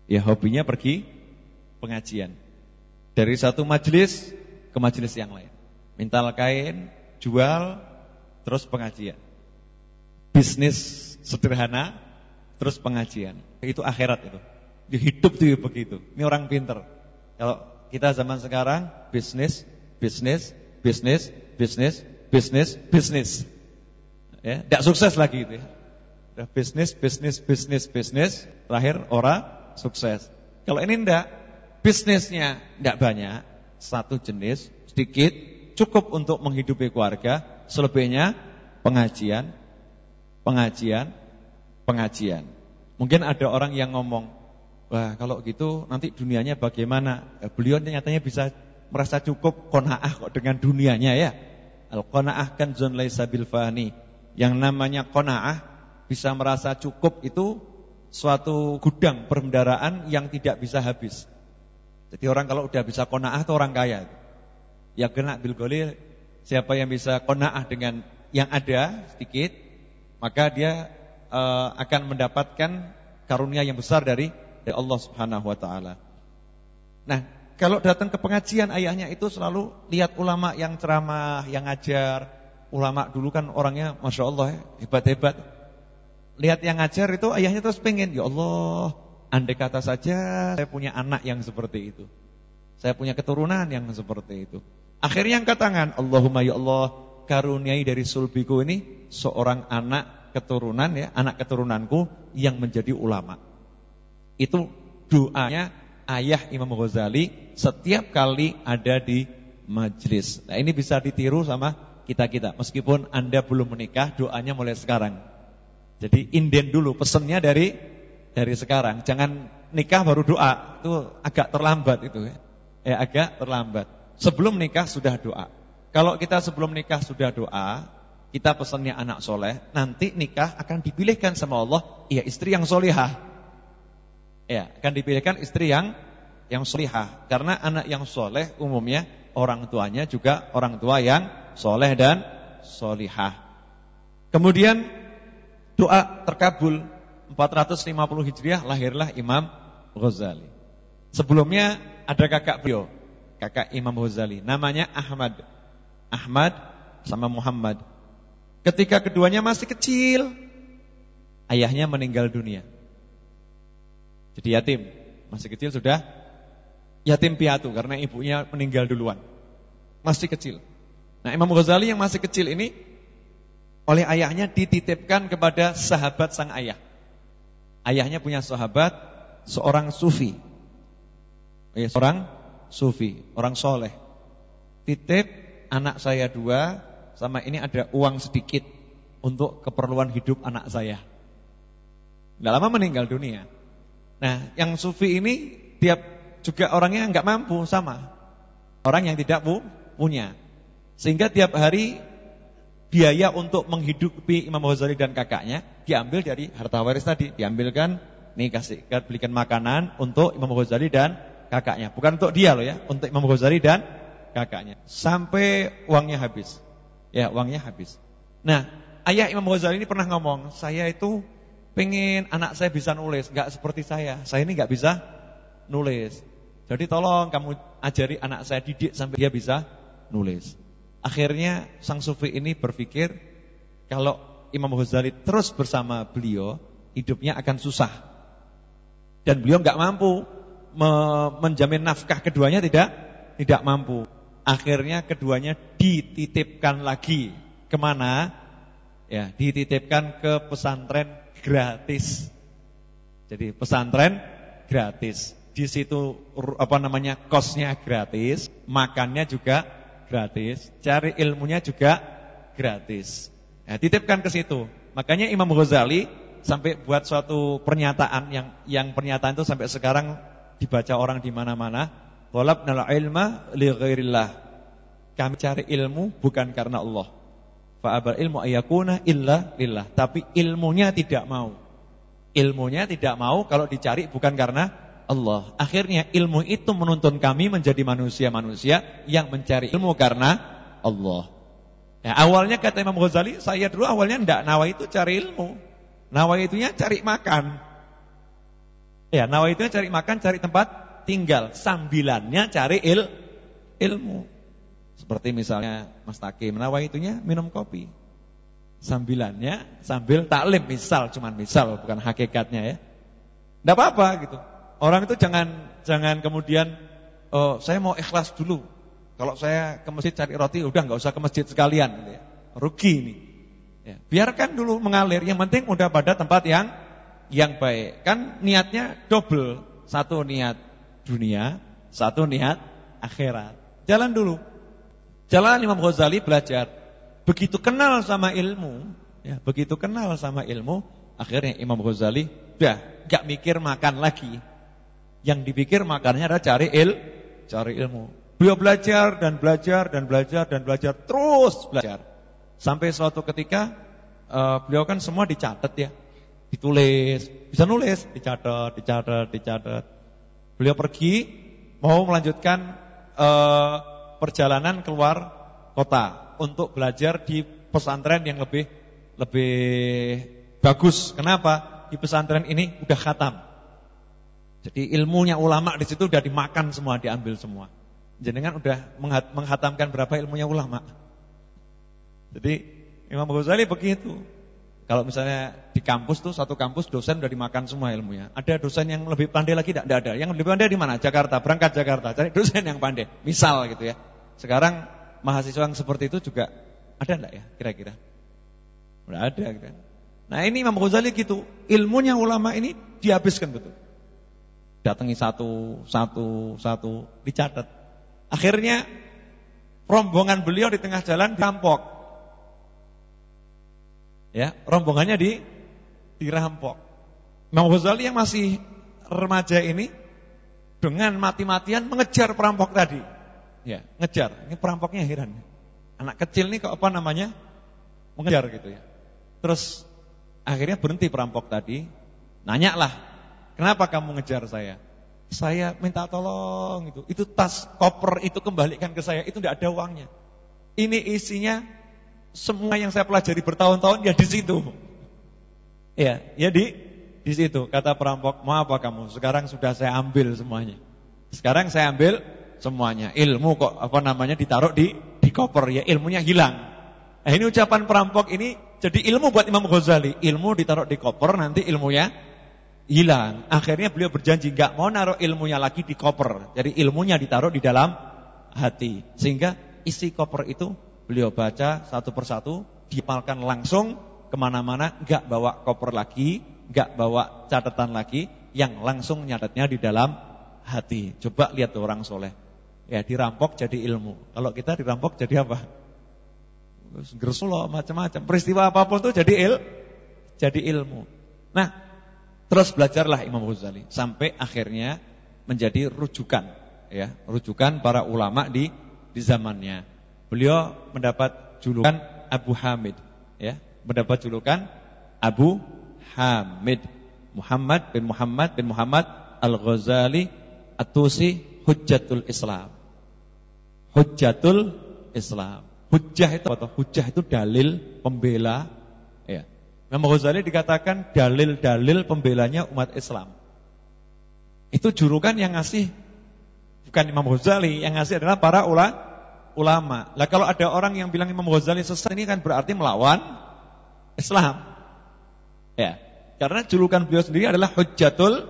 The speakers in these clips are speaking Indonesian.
Ya hobinya pergi pengajian. Dari satu majelis ke majelis yang lain. Mintal kain, jual, terus pengajian. Bisnis sederhana, terus pengajian. Itu akhirat itu. Di hidup tuh begitu. Ini orang pinter. Kalau kita zaman sekarang bisnis. Ya, tidak sukses lagi itu ya. Udah bisnis, terakhir orang sukses. Kalau ini enggak, bisnisnya enggak banyak, satu jenis, sedikit, cukup untuk menghidupi keluarga, selebihnya pengajian. Mungkin ada orang yang ngomong, wah kalau gitu nanti dunianya bagaimana? Beliau nyatanya bisa merasa cukup qanaah kok dengan dunianya ya. Al-qanaah kanzun laisa bil fani. Yang namanya qanaah bisa merasa cukup itu suatu gudang perbendaharaan yang tidak bisa habis. Jadi orang kalau udah bisa qanaah itu orang kaya. Ya kena bil ghalil, siapa yang bisa qanaah dengan yang ada sedikit, maka dia akan mendapatkan karunia yang besar dari Allah Subhanahu wa taala. Nah, kalau datang ke pengajian ayahnya itu selalu lihat ulama yang ceramah, yang ngajar. Ulama dulu kan orangnya Masya Allah ya, hebat-hebat. Lihat yang ngajar itu ayahnya terus pengen, ya Allah, andai kata saja saya punya anak yang seperti itu. Saya punya keturunan yang seperti itu. Akhirnya angkat tangan, Allahumma ya Allah, karuniai dari sulbiku ini seorang anak keturunan ya, anak keturunanku yang menjadi ulama. Itu doanya ayah Imam Ghazali setiap kali ada di majelis. Nah, ini bisa ditiru sama kita-kita. Meskipun Anda belum menikah, doanya mulai sekarang. Jadi inden dulu, pesennya dari sekarang. Jangan nikah baru doa, itu agak terlambat itu ya. Agak terlambat. Sebelum nikah sudah doa. Kalau kita sebelum nikah sudah doa, kita pesannya anak soleh, nanti nikah akan dipilihkan sama Allah, ya istri yang solihah. Ya, akan dipilihkan istri yang solihah. Karena anak yang soleh umumnya orang tuanya juga orang tua yang soleh dan solihah. Kemudian doa terkabul 450 Hijriah lahirlah Imam Ghazali. Sebelumnya ada kakak beliau, kakak Imam Ghazali, namanya Ahmad sama Muhammad. Ketika keduanya masih kecil, ayahnya meninggal dunia. Jadi yatim, masih kecil sudah yatim piatu karena ibunya meninggal duluan. Masih kecil. Nah, Imam Ghazali yang masih kecil ini oleh ayahnya dititipkan kepada sahabat sang ayah. Ayahnya punya sahabat seorang sufi. Seorang sufi, orang soleh. Titip anak saya 2, sama ini ada uang sedikit untuk keperluan hidup anak saya. Tidak lama meninggal dunia. Nah, yang sufi ini dia juga orangnya enggak mampu, sama orang yang tidak punya. Sehingga tiap hari biaya untuk menghidupi Imam Ghazali dan kakaknya diambil dari harta waris tadi. Diambilkan, nih belikan makanan untuk Imam Ghazali dan kakaknya. Bukan untuk dia loh ya, untuk Imam Ghazali dan kakaknya. Sampai uangnya habis. Ya, uangnya habis. Nah, ayah Imam Ghazali ini pernah ngomong, saya itu pengen anak saya bisa nulis, enggak seperti saya. Saya ini enggak bisa nulis. Jadi tolong kamu ajari anak saya, didik sampai dia bisa nulis. Akhirnya sang sufi ini berpikir, kalau Imam Ghazali terus bersama beliau, hidupnya akan susah. Dan beliau enggak mampu menjamin nafkah keduanya, tidak mampu. Akhirnya keduanya dititipkan lagi kemana? Ya, dititipkan ke pesantren gratis. Jadi pesantren gratis. Di situ kosnya gratis, makannya juga gratis, cari ilmunya juga gratis. Ya, titipkan ke situ. Makanya Imam Ghazali sampai buat suatu pernyataan yang pernyataan itu sampai sekarang dibaca orang di mana-mana. Talabnal ilma li ghairillah. Kami cari ilmu bukan karena Allah. Fa abal ilmu ayakuna illa lillah. Tapi ilmunya tidak mau. Ilmunya tidak mau kalau dicari bukan karena Allah. Akhirnya ilmu itu menuntun kami menjadi manusia-manusia yang mencari ilmu karena Allah. Ya, awalnya kata Imam Ghazali, saya dulu awalnya enggak nawa itu cari ilmu. Nawa itunya cari makan. Ya, nawaitunya cari makan, cari tempat tinggal. Sambilannya cari ilmu. Seperti misalnya Mas Takim, nawaitunya minum kopi. Sambilannya sambil taklim, cuman misal, bukan hakikatnya ya. Tidak apa-apa gitu. Orang itu jangan kemudian saya mau ikhlas dulu. Kalau saya ke masjid cari roti, udah nggak usah ke masjid sekalian gitu ya. Rugi ini. Ya, biarkan dulu mengalir, yang penting udah pada tempat yang baik. Kan niatnya double. Satu niat dunia, satu niat akhirat. Jalan dulu. Jalan Imam Ghazali belajar. Begitu kenal sama ilmu, akhirnya Imam Ghazali udah gak mikir makan lagi. Yang dipikir makannya adalah cari ilmu. Beliau belajar dan belajar terus belajar. Sampai suatu ketika beliau kan semua dicatat ya. Ditulis, bisa nulis, dicatat. Beliau pergi mau melanjutkan perjalanan keluar kota untuk belajar di pesantren yang lebih bagus. Kenapa? Di pesantren ini udah khatam. Jadi ilmunya ulama di situ udah dimakan semua, diambil semua. Jenengan udah menghatamkan berapa ilmunya ulama. Jadi Imam Ghazali begitu. Kalau misalnya di kampus tuh, satu kampus dosen udah dimakan semua ilmunya. Ada dosen yang lebih pandai lagi? Tidak ada. Yang lebih pandai di mana? Jakarta, berangkat Jakarta, cari dosen yang pandai. Misal gitu ya. Sekarang mahasiswa yang seperti itu juga ada enggak ya kira-kira? Enggak ada kan. Nah, ini Imam Ghazali gitu. Ilmunya ulama ini dihabiskan betul. Datangi satu dicatat. Akhirnya rombongan beliau di tengah jalan dirampok. Ya, rombongannya dirampok. Imam Ghazali yang masih remaja ini dengan mati-matian mengejar perampok tadi. Ya, ngejar. Ini perampoknya heran. Anak kecil nih kok mengejar gitu ya. Terus akhirnya berhenti perampok tadi. Nanyalah, kenapa kamu ngejar saya? Saya minta tolong itu. Itu tas, koper itu kembalikan ke saya. Itu tidak ada uangnya. Ini isinya semua yang saya pelajari bertahun-tahun ya di situ. Ya di situ. Kata perampok, mau apa kamu? Sekarang sudah saya ambil semuanya. Semuanya. Ilmu kok ditaruh di koper ya, ilmunya hilang. Nah, ini ucapan perampok ini jadi ilmu buat Imam Ghazali. Ilmu ditaruh di koper, nanti ilmunya hilang. Akhirnya beliau berjanji enggak mau naruh ilmunya lagi di koper. Jadi ilmunya ditaruh di dalam hati. Sehingga isi koper itu beliau baca satu persatu, dihafalkan langsung kemana-mana, enggak bawa koper lagi, enggak bawa catatan lagi, yang langsung nyatetnya di dalam hati. Coba lihat tuh orang soleh. Ya, dirampok jadi ilmu. Kalau kita dirampok jadi apa? Gersulo macam-macam. Peristiwa apapun tuh jadi ilmu. Nah, terus belajarlah Imam Ghazali sampai akhirnya menjadi rujukan para ulama di zamannya. Beliau mendapat julukan Abu Hamid, ya, Muhammad bin Muhammad Al-Ghazali At-Tusi Hujjatul Islam. Hujjah itu apa? Hujjah itu dalil pembela. Ya. Imam Ghazali dikatakan dalil-dalil pembelanya umat Islam. Itu julukan yang ngasih bukan Imam Ghazali, yang ngasih adalah para ulama. Lah kalau ada orang yang bilang Imam Ghazali sesat, ini kan berarti melawan Islam. Ya. Karena julukan beliau sendiri adalah Hujjatul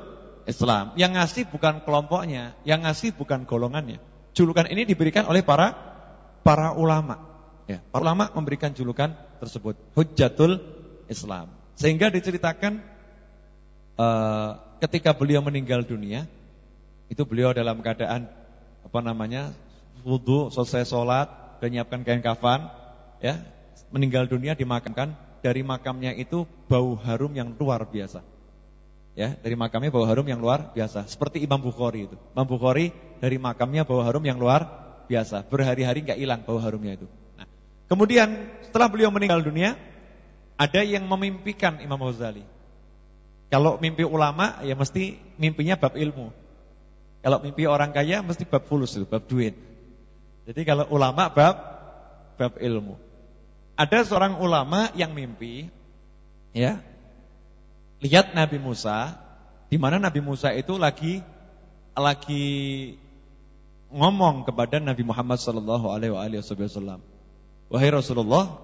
Islam. Yang ngasih bukan kelompoknya, yang ngasih bukan golongannya. Julukan ini diberikan oleh para ulama. Ya, para ulama memberikan julukan tersebut, Hujjatul Islam. Sehingga diceritakan ketika beliau meninggal dunia, itu beliau dalam keadaan wudu, selesai sholat, dan menyiapkan kain kafan, ya, meninggal dunia dimakamkan. Dari makamnya itu bau harum yang luar biasa. Ya, dari makamnya bau harum yang luar biasa. Seperti Imam Bukhari itu. Imam Bukhari dari makamnya bau harum yang luar biasa. Berhari-hari enggak hilang bau harumnya itu. Nah, kemudian setelah beliau meninggal dunia, ada yang memimpikan Imam Ghazali. Kalau mimpi ulama ya mesti mimpinya bab ilmu. Kalau mimpi orang kaya mesti bab fulus itu, bab duit. Jadi kalau ulama bab ilmu. Ada seorang ulama yang mimpi, ya, lihat Nabi Musa Di mana Nabi Musa itu lagi ngomong kepada Nabi Muhammad sallallahu alaihi wasallam. Wahai Rasulullah,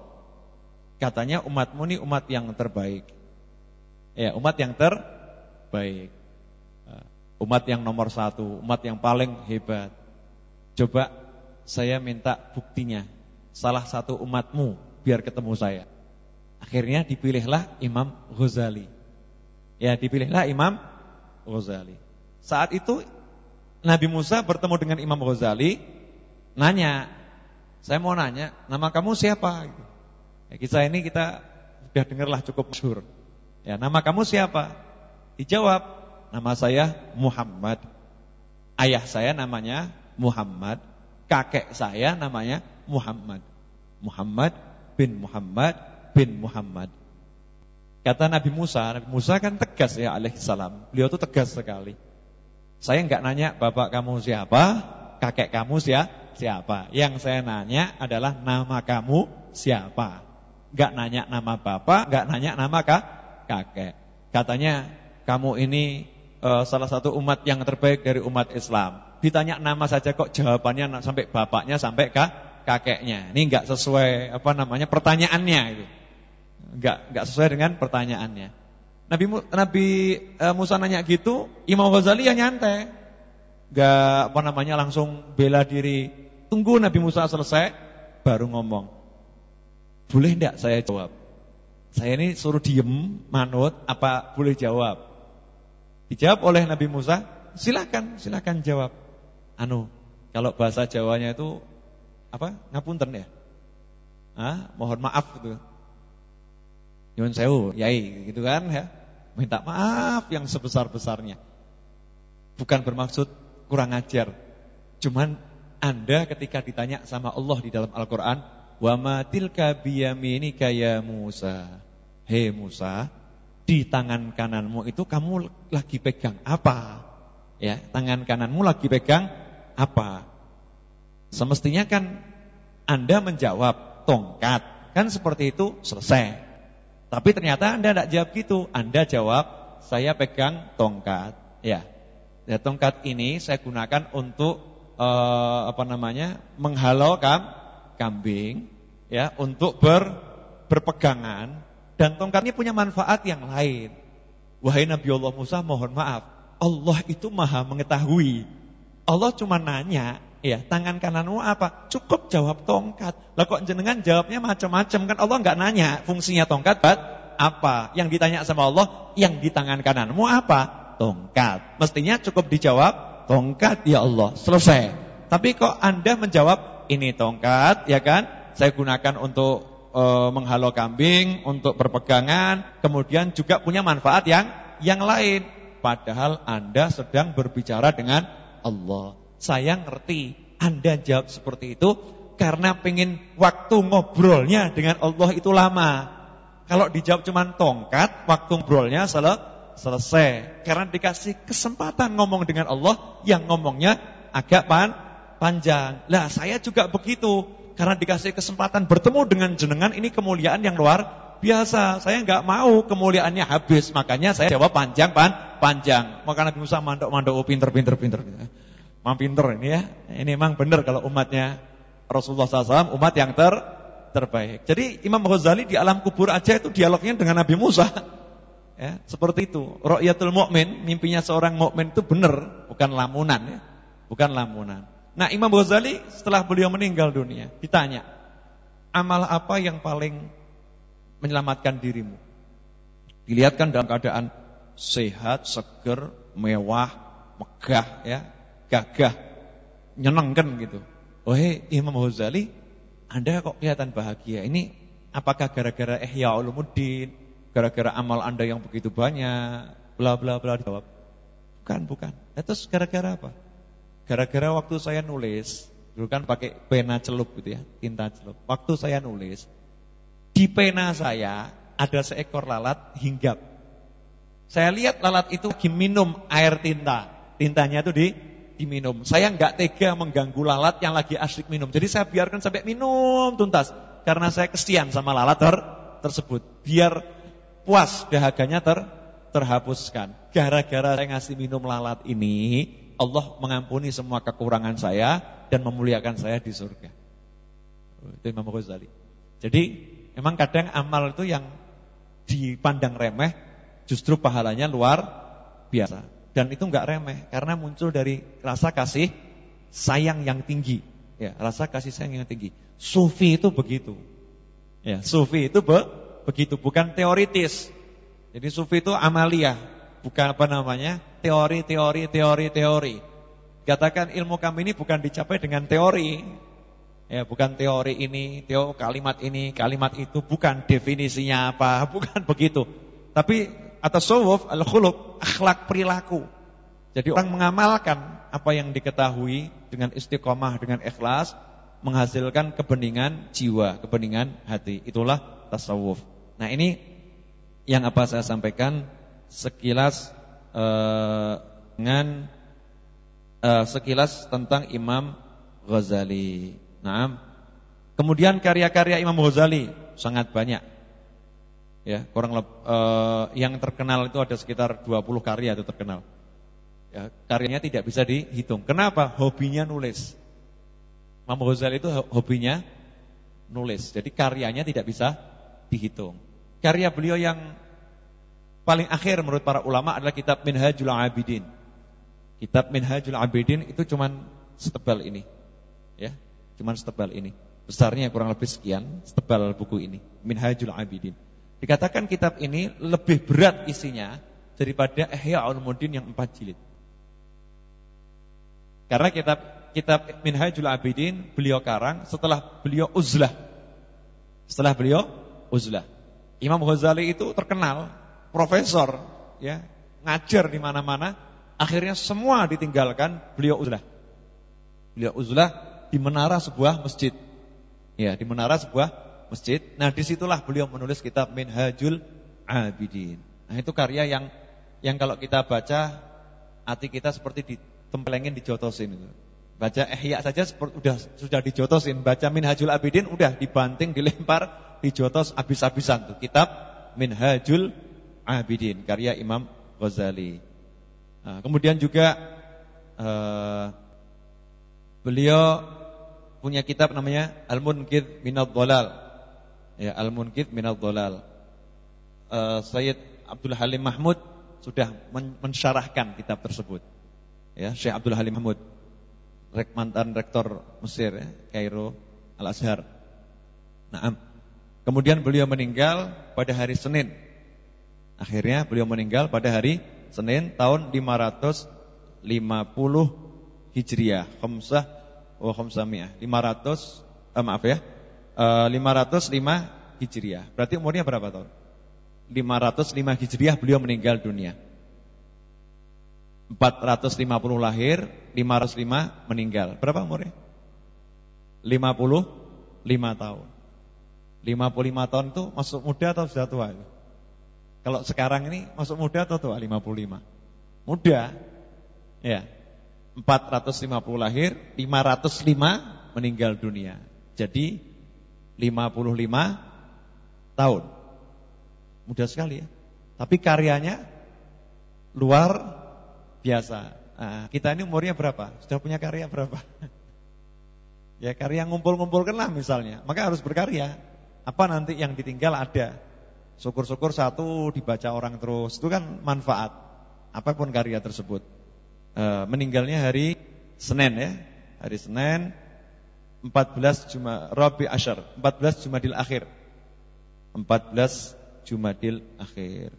katanya umatmu ini umat yang terbaik. Ya, umat yang terbaik. Umat yang nomor 1, umat yang paling hebat. Coba saya minta buktinya. Salah satu umatmu biar ketemu saya. Akhirnya dipilihlah Imam Ghazali. Ya, dipilihlah Imam Ghazali. Saat itu Nabi Musa bertemu dengan Imam Ghazali, nanya, saya mau nanya, nama kamu siapa? Ya, kisah ini kita sudah dengarlah cukup masyhur. Ya, nama kamu siapa? Dijawab, nama saya Muhammad. Ayah saya namanya Muhammad, kakek saya namanya Muhammad. Muhammad bin Muhammad bin Muhammad. Kata Nabi Musa kan tegas ya alaihissalam. Beliau itu tegas sekali. Saya enggak nanya bapak kamu siapa, kakek kamu siapa. Yang saya nanya adalah nama kamu siapa. Enggak nanya nama bapak, enggak nanya nama kakek. Katanya kamu ini salah satu umat yang terbaik dari umat Islam. Ditanya nama saja kok jawabannya sampai bapaknya sampai kakeknya. Ini enggak sesuai pertanyaannya itu. Enggak sesuai dengan pertanyaannya. Nabi Musa nanya gitu, Imam Ghazali yang nyantai. Enggak langsung bela diri. Tunggu Nabi Musa selesai baru ngomong. Boleh enggak saya jawab? Saya ini suruh diem, manut, apa boleh jawab? Dijawab oleh Nabi Musa, silakan jawab. Kalau bahasa Jawanya itu ngapunten ya? Mohon maaf gitu. Nyuwun sewu, yai gitu kan ya. Minta maaf yang sebesar-besarnya. Bukan bermaksud kurang ajar. Cuman Anda ketika ditanya sama Allah di dalam Al-Qur'an, "Wa ma tilka biyaminika ya Musa?" Hei Musa, di tangan kananmu itu kamu lagi pegang apa? Ya, tangan kananmu lagi pegang apa? Semestinya kan Anda menjawab tongkat. Kan seperti itu selesai. Tapi ternyata Anda tidak jawab gitu. Anda jawab, saya pegang tongkat. Ya, tongkat ini saya gunakan untuk menghalau kambing, ya, untuk berpegangan. Dan tongkat ini punya manfaat yang lain. Wahai Nabi Allah Musa, mohon maaf, Allah itu maha mengetahui. Allah cuma nanya, ya, tangan kananmu apa? Cukup jawab tongkat. Lah kok jenengan jawabnya macam-macam, kan Allah enggak nanya fungsinya tongkat apa? Yang ditanya sama Allah, yang di tangan kananmu apa? Tongkat. Mestinya cukup dijawab tongkat ya Allah, selesai. Tapi kok Anda menjawab ini tongkat, ya kan? Saya gunakan untuk menghalau kambing, untuk berpegangan, kemudian juga punya manfaat yang lain. Padahal Anda sedang berbicara dengan Allah. Saya ngerti Anda jawab seperti itu karena pengen waktu ngobrolnya dengan Allah itu lama. Kalau dijawab cuma tongkat, waktu ngobrolnya selesai. Karena dikasih kesempatan ngomong dengan Allah, yang ngomongnya agak panjang. Lah saya juga begitu. Karena dikasih kesempatan bertemu dengan jenengan, ini kemuliaan yang luar biasa. Saya enggak mau kemuliaannya habis, makanya saya jawab panjang. Maka Nabi Musa mandok pinter. Memang pinter ini ya. Ini memang benar kalau umatnya Rasulullah SAW umat yang terbaik. Jadi Imam Ghazali di alam kubur aja itu dialognya dengan Nabi Musa. Ya, seperti itu. Ru'yatul mu'min, mimpinya seorang mukmin itu benar, bukan lamunan ya. Bukan lamunan. Nah, Imam Ghazali setelah beliau meninggal dunia ditanya, amal apa yang paling menyelamatkan dirimu? Dilihatkan dalam keadaan sehat, seger, mewah, megah ya, gagah, nyenengkan gitu. Imam Ghazali, Anda kok kelihatan bahagia? Ini apakah gara-gara Ihya Ulumuddin, gara-gara amal Anda yang begitu banyak, bla bla bla? Dijawab, bukan. Terus gara-gara apa? Gara-gara waktu saya nulis, dulu kan pakai pena celup gitu ya, tinta celup. Waktu saya nulis, di pena saya ada seekor lalat hinggap. Saya lihat lalat itu lagi minum air tinta. Tintanya itu diminum. Saya enggak tega mengganggu lalat yang lagi asyik minum. Jadi saya biarkan sampai minum tuntas. Karena saya kesian sama lalat tersebut. Biar puas dahaganya terhapuskan. Gara-gara saya ngasih minum lalat ini, Allah mengampuni semua kekurangan saya dan memuliakan saya di surga. Itu Imam Ghazali. Jadi memang kadang amal itu yang dipandang remeh justru pahalanya luar biasa. Dan itu enggak remeh karena muncul dari rasa kasih sayang yang tinggi. Ya, rasa kasih sayang yang tinggi. Sufi itu begitu. Ya, sufi itu begitu, bukan teoritis. Jadi sufi itu amaliyah, bukan teori. Katakan ilmu kami ini bukan dicapai dengan teori. Ya, bukan teori ini, kalimat itu, bukan definisinya apa, bukan begitu. Tapi at-tasawuf al-khuluq, akhlak perilaku. Jadi orang mengamalkan apa yang diketahui dengan istiqomah, dengan ikhlas, menghasilkan kebeningan jiwa, kebeningan hati. Itulah tasawuf. Nah, ini yang apa saya sampaikan sekilas sekilas tentang Imam Ghazali. Nah, kemudian karya-karya Imam Ghazali sangat banyak. Ya, yang terkenal itu ada sekitar 20 karya itu terkenal. Ya, karyanya tidak bisa dihitung. Kenapa? Hobinya nulis. Imam Ghazali itu hobinya nulis. Jadi karyanya tidak bisa dihitung. Karya beliau yang paling akhir menurut para ulama adalah kitab Minhajul Abidin. Kitab Minhajul Abidin itu cuman setebal ini. Ya. Cuman setebal ini. Besarnya kurang lebih sekian, setebal buku ini, Minhajul Abidin. Dikatakan kitab ini lebih berat isinya daripada Ihya Ulumuddin yang 4 jilid. Karena kitab Minhajul Abidin beliau karang setelah beliau uzlah. Setelah beliau uzlah. Imam Ghazali itu terkenal profesor, ya, ngajar di mana-mana, akhirnya semua ditinggalkan, beliau uzlah. Beliau uzlah di menara sebuah masjid. Ya, di menara sebuah masjid. Nah, disitulah beliau menulis kitab Minhajul Abidin. Nah, itu karya yang kalau kita baca hati kita seperti ditempelengin, dijotosin itu. Baca Ihya saja sudah dijotosin, baca Minhajul Abidin udah dibanting, dilempar, dijotos habis-habisan tuh. Kitab Minhajul Abidin karya Imam Ghazali. Nah, kemudian juga beliau punya kitab namanya Al-Munqidh Minadh Dhalal. Ya, Al-Munqidh Minadh Dhalal. Sayyid Abdul Halim Mahmud sudah mensyarahkan kitab tersebut. Ya, Syekh Abdul Halim Mahmud, mantan rektor Mesir, ya, Kairo Al-Azhar. Naam. Kemudian beliau meninggal pada hari Senin. Akhirnya beliau meninggal pada hari Senin tahun 550 Hijriah, 505 Hijriah. Berarti umurnya berapa tahun? 505 Hijriah beliau meninggal dunia. 450 lahir, 505 meninggal. Berapa umurnya? 55 tahun. 55 tahun itu masuk muda atau sudah tua itu? Kalau sekarang ini masuk muda atau tua? 55. Muda. Ya. 450 lahir, 505 meninggal dunia. Jadi 55 tahun. Mudah sekali ya. Tapi karyanya luar biasa. Nah, kita ini umurnya berapa? Sudah punya karya berapa? Ya, karya ngumpul-ngumpulkan lah misalnya. Maka harus berkarya. Apa nanti yang ditinggal ada. Syukur-syukur satu dibaca orang terus. Itu kan manfaat. Apapun karya tersebut. Meninggalnya hari Senin ya. Hari Senin 14 Rabi Asyar, 14 Jumadil Akhir. 14 Jumadil Akhir.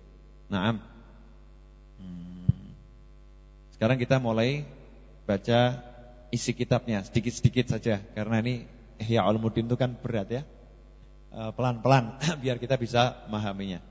Naam. Sekarang kita mulai baca isi kitabnya sedikit-sedikit saja karena ini Ihya Ulumuddin itu kan berat ya. Pelan-pelan biar kita bisa memahaminya.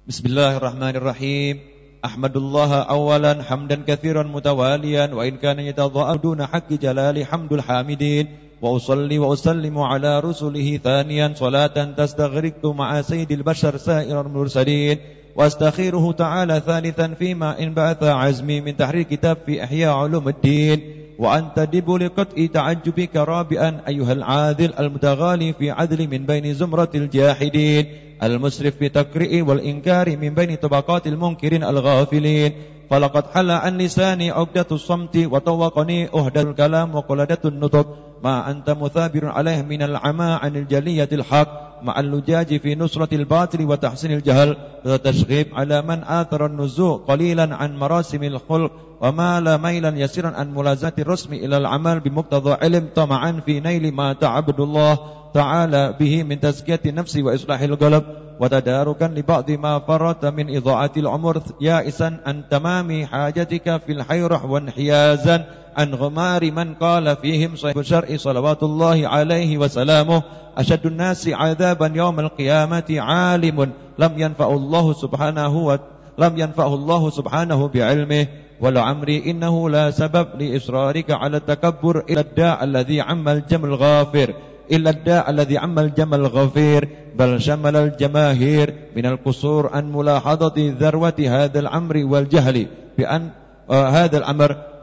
Bismillahirrahmanirrahim. Ahmadullah awalan hamdan katsiran mutawaliyan wa in kana yatadha'u duna haqqi jalali hamdul hamidin wa usalli wa usallimu ala rusulihi thaniyan salatan tastaghriqu ma'a sayyidil bashar sa'iral mursalin wa astakhiruhu ta'ala thalithan fima in ba'atha azmi min tahrir kitab fi ihya ulumuddin وأن تدب لقطع تعجبك رابئا أيها العاذل المتغالي في عدل من بين زمرة الجاحدين المسرف في تقرئ والإنكار من بين طبقات المنكرين الغافلين فلقد حل عن لساني عقدة الصمت وطوقني أهدى الكلام وقلدة النطق ما أنت مثابر عليه من العمى عن الجلية الحق مع اللجاج في نصرة الباطل وتحسين الجهل وتشغيب على من آثر النزوع قليلا عن مراسم الخلق ومال ميلا يسيرا عن ملازمة الرسم إلى العمل بمقتضى علم طمعا في نيل ما تعبد الله تعالى به من تزكية النفس وإصلاح القلب وتداركا لبعض ما فرط من إضاعة العمر يائسا عن تمام حاجتك في الحيرة وانحيازا عن غمار من قال فيهم صاحب الشرع صلوات الله عليه وسلامه أشد الناس عذابا يوم القيامة عالم لم ينفعه الله سبحانه بعلمه ولعمري إنه لا سبب لإصرارك على التكبر إلى الداء الذي عم الجمل الغفير بل شمل الجماهير من القصور عن ملاحظة ذروة هذا الأمر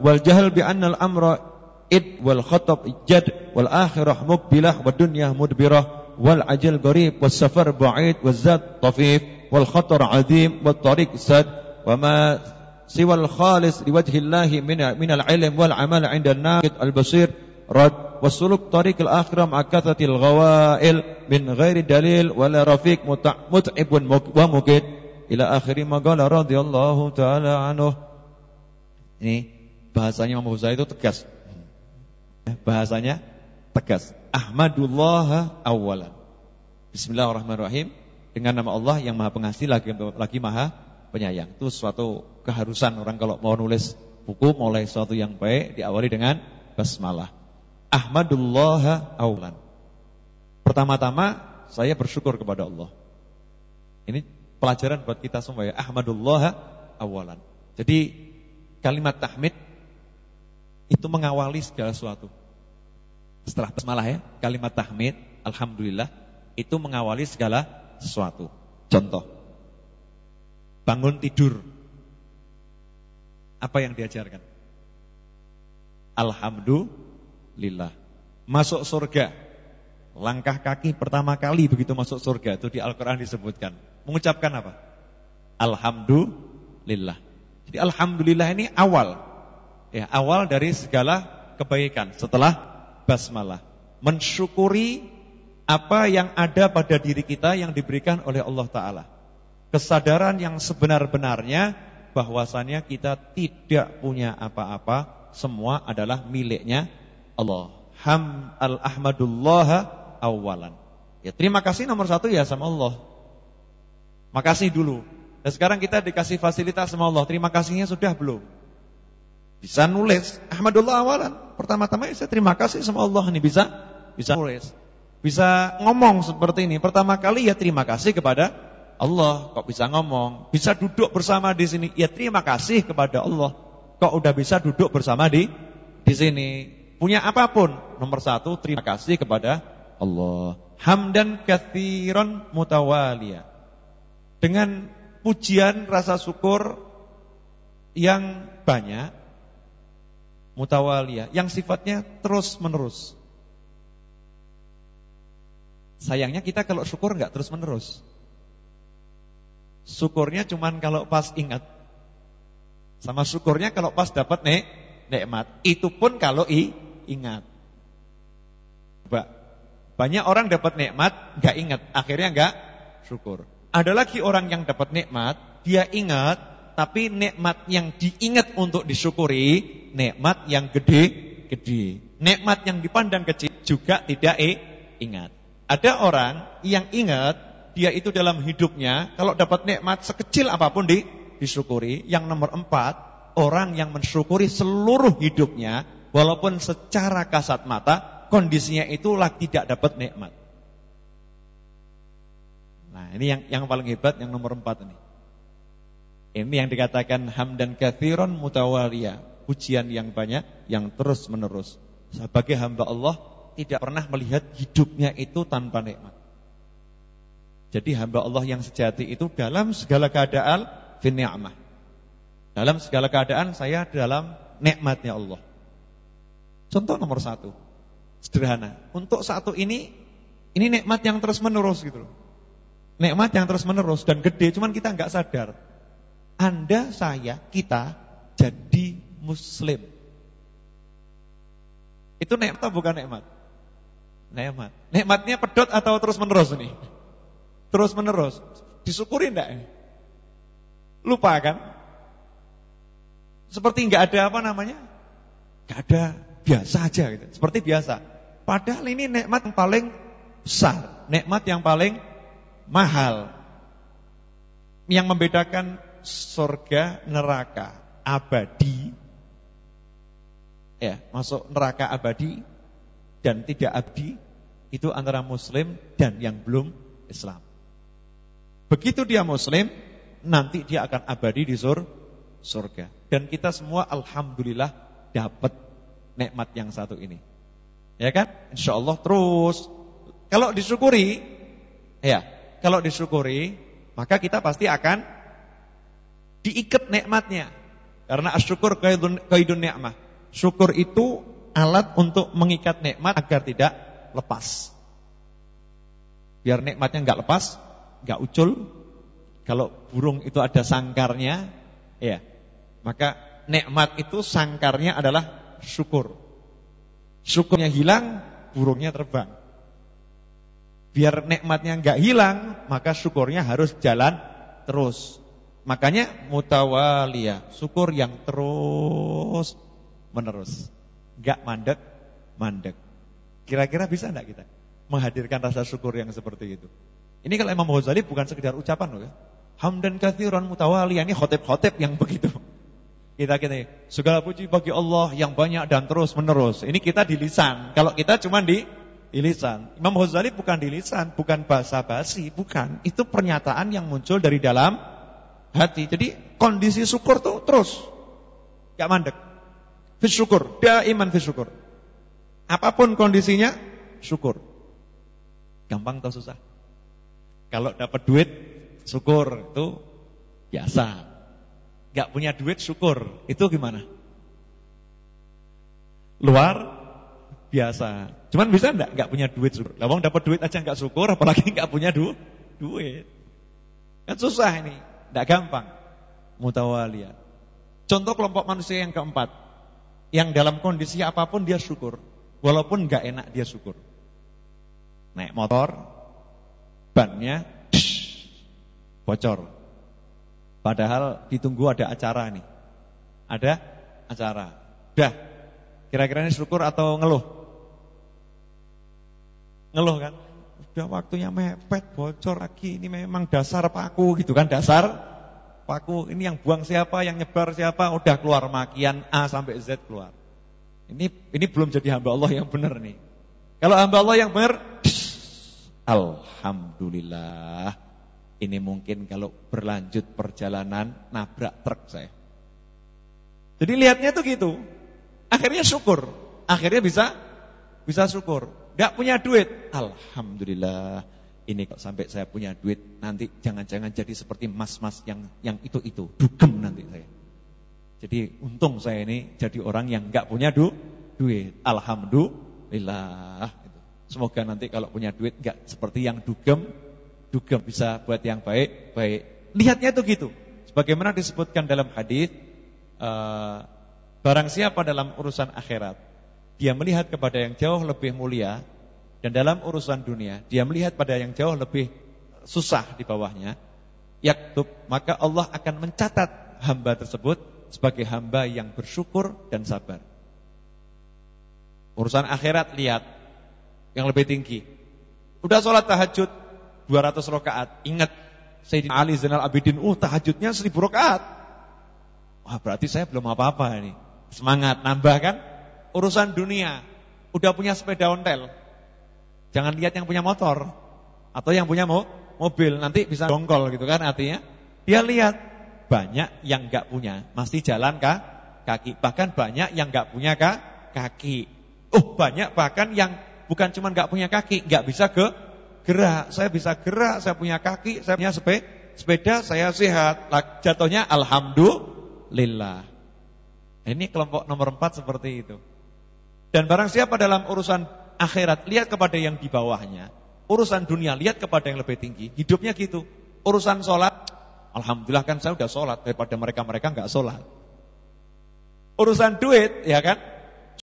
والجهل بأن الأمر إد والخطب جد والآخرة مقبلة والدنيا مدبرة والعجل قريب والسفر بعيد والزاد طفيف والخطر عظيم والطريق سد وما سوى الخالص لوجه الله من العلم والعمل عند الناقد البصير رد والسلوك طريق الآخرة مع كثرة الغوائل من غير دليل ولا رفيق متعب ومكد إلى آخر ما قال رضي الله تعالى عنه. Ini bahasanya Imam Ghazali itu tegas. Bahasanya tegas. Ahmadullah awalan. Bismillahirrahmanirrahim. Dengan nama Allah yang Maha Pengasih lagi Maha Penyayang. Itu suatu keharusan orang kalau mau nulis buku mulai suatu yang baik diawali dengan basmalah. Ahmadullah awalan. Pertama-tama saya bersyukur kepada Allah. Ini pelajaran buat kita semua ya. Ahmadullah awalan. Jadi kalimat tahmid itu mengawali segala sesuatu. Setelah basmalah ya, kalimat tahmid, alhamdulillah, itu mengawali segala sesuatu. Contoh, bangun tidur, apa yang diajarkan? Alhamdulillah. Masuk surga, langkah kaki pertama kali begitu masuk surga, itu di Al-Quran disebutkan. Mengucapkan apa? Alhamdulillah. Jadi alhamdulillah ini awal. Ya, awal dari segala kebaikan setelah basmalah. Mensyukuri apa yang ada pada diri kita yang diberikan oleh Allah Ta'ala. Kesadaran yang sebenar-benarnya bahwasannya kita tidak punya apa-apa, semua adalah miliknya Allah. Ahmadullah awalan. Ya, terima kasih nomor satu ya sama Allah. Makasih dulu. Dan sekarang kita dikasih fasilitas sama Allah. Terima kasihnya sudah belum? Bisa nulis Ahmadullah awalan. Pertama-tama saya terima kasih sama Allah. Ini bisa nulis. Bisa ngomong seperti ini. Pertama kali ya terima kasih kepada Allah. Kok bisa ngomong? Bisa duduk bersama di sini. Ya terima kasih kepada Allah. Kok udah bisa duduk bersama di sini. Punya apapun, nomor satu terima kasih kepada Allah. Hamdan katsiran mutawaliya. Dengan pujian rasa syukur yang banyak, mutawaliyah, yang sifatnya terus menerus. Sayangnya kita kalau syukur enggak terus menerus. Syukurnya cuman kalau pas ingat. Sama syukurnya kalau pas dapat nikmat. Itu pun kalau ingat. Banyak orang dapat nikmat enggak ingat, akhirnya enggak syukur. Ada lagi orang yang dapat nikmat, dia ingat, tapi nikmat yang diingat untuk disyukuri, nikmat yang gede-gede. Nikmat yang dipandang kecil juga tidak ingat. Ada orang yang ingat, dia itu dalam hidupnya, kalau dapat nikmat sekecil apapun disyukuri. Yang nomor 4, orang yang mensyukuri seluruh hidupnya, walaupun secara kasat mata, kondisinya itulah tidak dapat nikmat. Nah ini yang paling hebat, yang nomor 4 ini. Ini yang dikatakan hamdan katsiran mutawaliya. Pujian yang banyak, yang terus menerus. Sebagai hamba Allah tidak pernah melihat hidupnya itu tanpa nikmat. Jadi hamba Allah yang sejati itu dalam segala keadaan fi ni'mah. Dalam segala keadaan saya dalam nikmatnya Allah. Contoh nomor 1, sederhana. Untuk satu ini nikmat yang terus menerus gitu loh. Nikmat yang terus menerus dan gede, cuman kita nggak sadar. Anda, saya, kita jadi Muslim. Itu nikmat atau bukan nikmat? Nikmat. Nikmatnya pedot atau terus menerus ini? Terus menerus. Disyukuri enggak ini? Lupa kan? Seperti enggak ada apa namanya? Enggak ada, biasa aja gitu. Seperti biasa. Padahal ini nikmat yang paling besar, nikmat yang paling mahal. Yang membedakan surga neraka abadi. Ya, masuk neraka abadi dan tidak abdi itu antara Muslim dan yang belum Islam. Begitu dia Muslim, nanti dia akan abadi di surga. Dan kita semua alhamdulillah dapat nikmat yang satu ini. Ya kan? Insyaallah terus. Kalau disyukuri, maka kita pasti akan diikat nikmatnya. Karena asyukur qaidun ni'mah. Syukur itu alat untuk mengikat nikmat agar tidak lepas. Biar nikmatnya enggak lepas, enggak ucul. Kalau burung itu ada sangkarnya, ya. Maka nikmat itu sangkarnya adalah syukur. Syukurnya hilang, burungnya terbang. Biar nikmatnya enggak hilang, maka syukurnya harus jalan terus. Makanya mutawaliyah, syukur yang terus menerus. Enggak mandek. Kira-kira bisa enggak kita menghadirkan rasa syukur yang seperti itu? Ini kalau Imam Ghazali bukan sekedar ucapan loh ya. Hamdan katsiran mutawaliyan, ini khotib-khotib yang begitu. Kita segala puji bagi Allah yang banyak dan terus menerus. Ini kita di lisan. Kalau kita cuma di lisan. Imam Ghazali bukan di lisan, bukan basa-basi, bukan. Itu pernyataan yang muncul dari dalam hati. Jadi kondisi syukur tuh terus enggak mandek. Bersyukur, daiman bersyukur. Apapun kondisinya, syukur. Gampang atau susah? Kalau dapat duit, syukur, itu biasa. Gak punya duit, syukur, itu gimana? Luar biasa. Cuman bisa enggak gak punya duit syukur? Lawang dapat duit aja gak syukur, apalagi gak punya duit. Kan susah ini, gak gampang. Mutawaliyah. Contoh kelompok manusia yang keempat, yang dalam kondisi apapun dia syukur, walaupun gak enak dia syukur. Naik motor, bannya bocor. Padahal ditunggu ada acara nih. Ada acara. Udah, kira-kira ini syukur atau ngeluh? Ngeluh kan? Udah waktunya mepet, bocor lagi. Ini memang dasar paku gitu kan, dasar paku. Ini yang buang siapa, yang nyebar siapa, udah keluar makian A sampai Z keluar. Ini belum jadi hamba Allah yang benar nih. Kalau hamba Allah yang benar, alhamdulillah. Ini mungkin kalau berlanjut perjalanan nabrak truk saya. Jadi lihatnya tuh gitu. Akhirnya syukur. Akhirnya bisa syukur. Gak punya duit, alhamdulillah. Ini kok sampai saya punya duit, nanti jangan-jangan jadi seperti mas-mas yang itu dugem nanti saya. Jadi untung saya ini jadi orang yang gak punya duit. Alhamdulillah. Semoga nanti kalau punya duit gak seperti yang dugem bisa buat yang baik. Lihatnya tuh gitu. Sebagaimana disebutkan dalam hadis, barang siapa dalam urusan akhirat dia melihat kepada yang jauh lebih mulia, dan dalam urusan dunia dia melihat pada yang jauh lebih susah di bawahnya, yaktub, maka Allah akan mencatat hamba tersebut sebagai hamba yang bersyukur dan sabar. Urusan akhirat lihat yang lebih tinggi. Udah sholat tahajud 200 rakaat. Ingat Sayyidina Ali Zainal Abidin, tahajudnya 1000 rakaat. Wah, berarti saya belum apa-apa ini. Semangat, nambah kan? Urusan dunia, udah punya sepeda ontel. Jangan lihat yang punya motor atau yang punya mobil, nanti bisa dongkol gitu kan artinya. Dia lihat banyak yang enggak punya, masih jalan kaki. Bahkan banyak yang enggak punya kaki. Banyak bahkan yang bukan cuma enggak punya kaki, enggak bisa gerak. Saya bisa gerak, saya punya kaki, saya punya sepeda, saya sehat. Jatuhnya alhamdulillah. Ini kelompok nomor 4 seperti itu. Dan barang siapa dalam urusan akhirat lihat kepada yang di bawahnya, urusan dunia lihat kepada yang lebih tinggi, hidupnya gitu. Urusan sholat, alhamdulillah kan saya udah sholat daripada mereka-mereka enggak sholat. Urusan duit, ya kan?